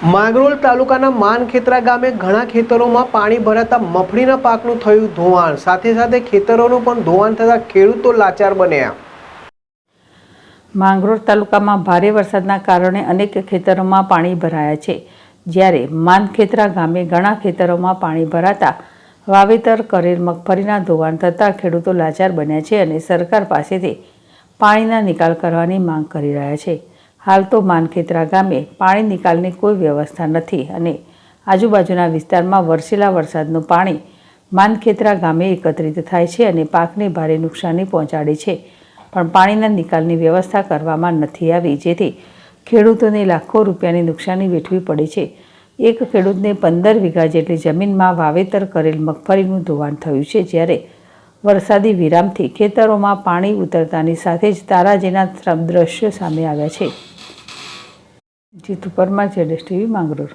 માંગરોળ તાલુકાના માનખેત્રા ગામે ઘણા ખેતરોમાં પાણી ભરાતા મગફળીના પાકનું થયું ધોવાણ, સાથે સાથે ખેતરોનું પણ ધોવાણ થતા ખેડૂતો લાચાર બન્યા। માંગરોળ તાલુકામાં ભારે વરસાદના કારણે અનેક ખેતરોમાં પાણી ભરાયા છે, જ્યારે માનખેત્રા ગામે ઘણા ખેતરોમાં પાણી ભરાતા વાવેતર કરેલ મગફળીના ધોવાણ થતાં ખેડૂતો લાચાર બન્યા છે અને સરકાર પાસેથી પાણીના નિકાલ કરવાની માંગ કરી રહ્યા છે। હાલ તો માનખેત્રા ગામે પાણી નિકાલની કોઈ વ્યવસ્થા નથી અને આજુબાજુના વિસ્તારમાં વરસેલા વરસાદનું પાણી માનખેત્રા ગામે એકત્રિત થાય છે અને પાકને ભારે નુકસાની પહોંચાડે છે, પણ પાણીના નિકાલની વ્યવસ્થા કરવામાં નથી આવી, જેથી ખેડૂતોને લાખો રૂપિયાની નુકસાની વેઠવી પડે છે। એક ખેડૂતને 15 વીઘા જેટલી જમીનમાં વાવેતર કરેલ મગફળીનું ધોવાણ થયું છે, જ્યારે વરસાદી વિરામથી ખેતરોમાં પાણી ઉતરતાની સાથે જ તારાજીના દ્રશ્યો સામે આવ્યા છે। જીતુ પરમાર, ZSTV માંગરોળ।